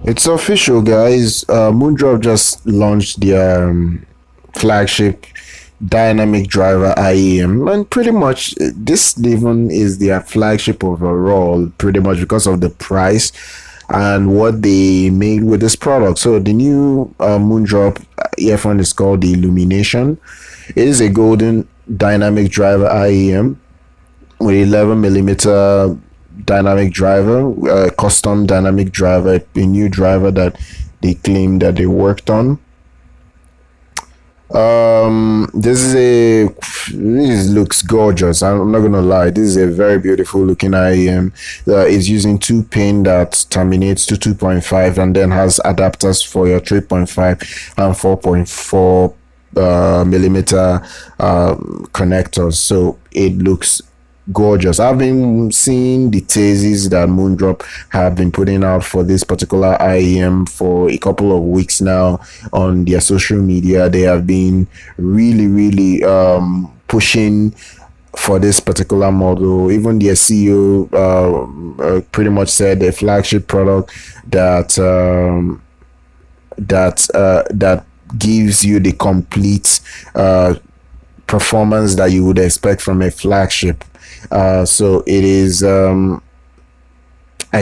It's official, guys. Moondrop just launched their flagship dynamic driver IEM, and pretty much this even is their flagship overall, pretty much because of the price and what they made with this product. So the new Moondrop earphone is called the Illumination. It is a golden dynamic driver IEM with 11 millimeter dynamic driver, custom dynamic driver, a new driver that they claim that they worked on. This looks gorgeous. I'm not gonna lie, this is a very beautiful looking IEM. It's using two pin that terminates to 2.5 and then has adapters for your 3.5 and 4.4 millimeter connectors, so it looks gorgeous. I've been seeing the teases that Moondrop have been putting out for this particular IEM for a couple of weeks now on their social media. They have been really pushing for this particular model. Even their CEO pretty much said the flagship product that gives you the complete performance that you would expect from a flagship. So it is I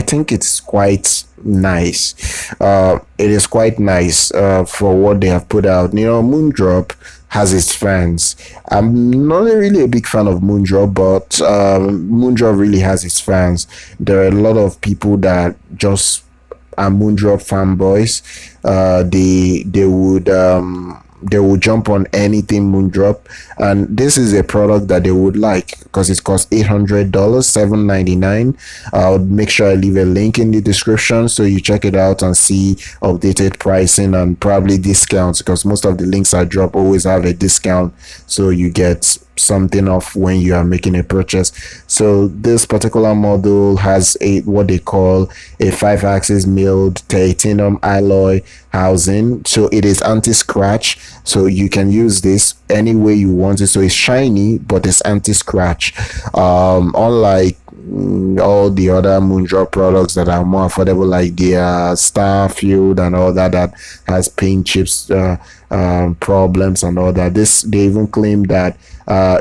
think it's quite nice. It is quite nice for what they have put out. You know, Moondrop has its fans. I'm not really a big fan of Moondrop, but Moondrop really has its fans. There are a lot of people that just are Moondrop fanboys. They would jump on anything Moondrop, and this is a product that they would like because it costs $800, $799. I'll make sure I leave a link in the description so you check it out and see updated pricing and probably discounts, because most of the links I drop always have a discount, so you get something off when you are making a purchase. So this particular model has a what they call a 5-axis milled titanium alloy housing, so it is anti-scratch, so you can use this any way you want it. So it's shiny but it's anti-scratch, unlike all the other Moondrop products that are more affordable, like the Starfield and all that has paint chips problems and all that. They even claim that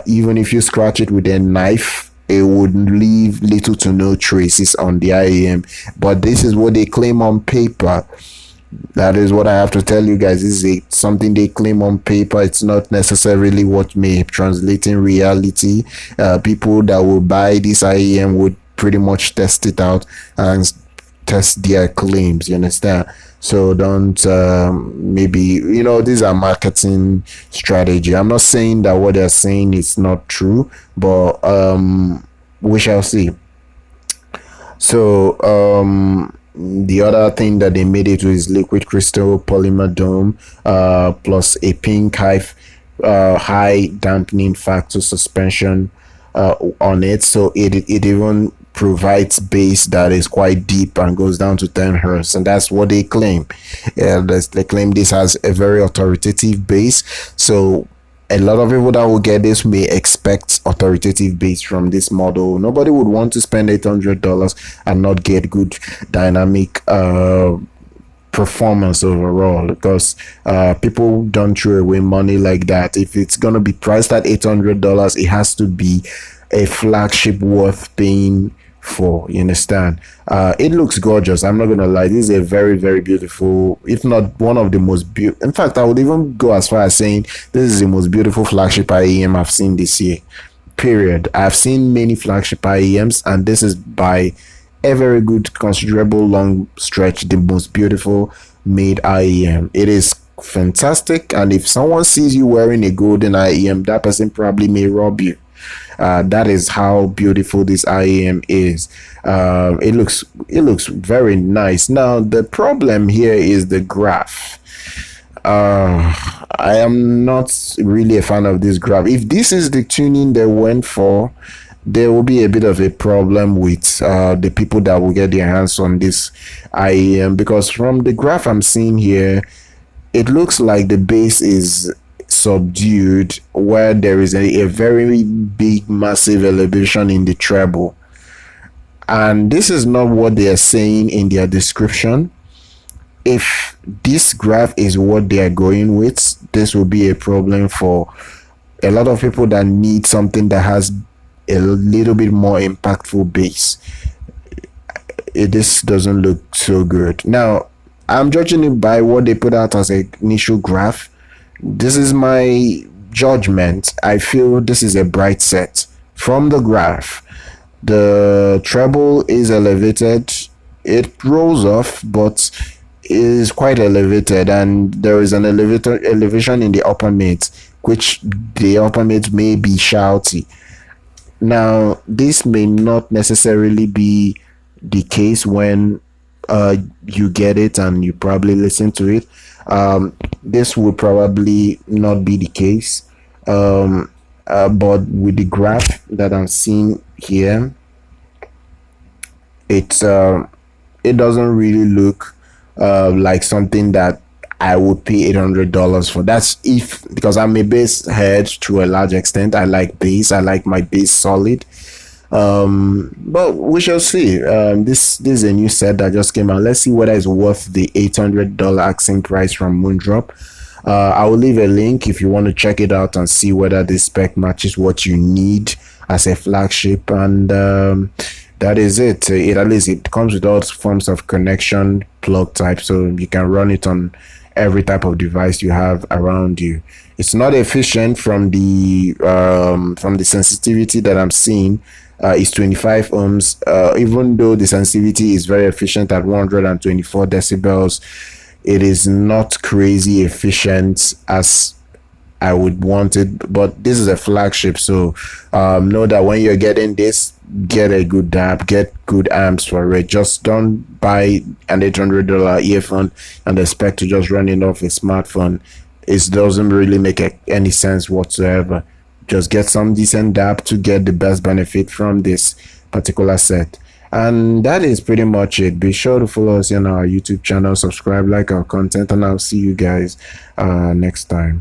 even if you scratch it with a knife, it would leave little to no traces on the IEM. But this is what they claim on paper. That is what I have to tell you guys. This is something they claim on paper. It's not necessarily what may translate in reality. People that will buy this IEM would pretty much test it out and test their claims, you understand? So don't maybe, you know, these are marketing strategy. I'm not saying that what they're saying is not true, but we shall see. So the other thing that they made it with is liquid crystal polymer dome plus a pink high dampening factor suspension on it. So it even provides bass that is quite deep and goes down to 10 hertz, and that's what they claim. They claim this has a very authoritative bass, so a lot of people that will get this may expect authoritative bass from this model. Nobody would want to spend $800 and not get good dynamic performance overall, because people don't throw away money like that. If it's gonna be priced at $800, it has to be a flagship worth paying for, you understand? It looks gorgeous. I'm not gonna lie, this is a very beautiful, if not one of the most beautiful. In fact, I would even go as far as saying this is the most beautiful flagship IEM I've seen this year, period. I've seen many flagship IEMs, and this is by a very good considerable long stretch the most beautiful made IEM. It is fantastic, and if someone sees you wearing a golden IEM, that person probably may rob you. That is how beautiful this IEM is. It looks very nice. Now the problem here is the graph. I am not really a fan of this graph. If this is the tuning they went for, there will be a bit of a problem with the people that will get their hands on this IEM, because from the graph I'm seeing here, it looks like the bass is subdued, where there is a very big massive elevation in the treble, and this is not what they are saying in their description. if this graph is what they are going with, this will be a problem for a lot of people that need something that has a little bit more impactful bass. This doesn't look so good. Now, I'm judging it by what they put out as an initial graph. This is my judgment. I feel this is a bright set from the graph. The treble is elevated. It rolls off, but is quite elevated, and there is an elevation in the upper mids, which the upper mids may be shouty. Now, this may not necessarily be the case when you get it and you probably listen to it. This will probably not be the case. But with the graph that I'm seeing here, it doesn't really look like something that I would pay $800 for. That's if, because I'm a bass head to a large extent. I like bass. I like my bass solid. But we shall see. This is a new set that just came out. Let's see whether it's worth the $800 asking price from MoonDrop. I will leave a link if you want to check it out and see whether this spec matches what you need as a flagship. And that is it. At least it comes with all forms of connection plug type, so you can run it on every type of device you have around you. It's not efficient from the sensitivity that I'm seeing. Is 25 ohms. Even though the sensitivity is very efficient at 124 decibels, it is not crazy efficient as I would want it. But this is a flagship, so know that when you're getting this, get a good DAB, get good amps for it. Just don't buy an $800 earphone and expect to just run it off a smartphone. It doesn't really make any sense whatsoever. Just get some decent DAB to get the best benefit from this particular set. And that is pretty much it. Be sure to follow us on our YouTube channel, subscribe, like our content, and I'll see you guys next time.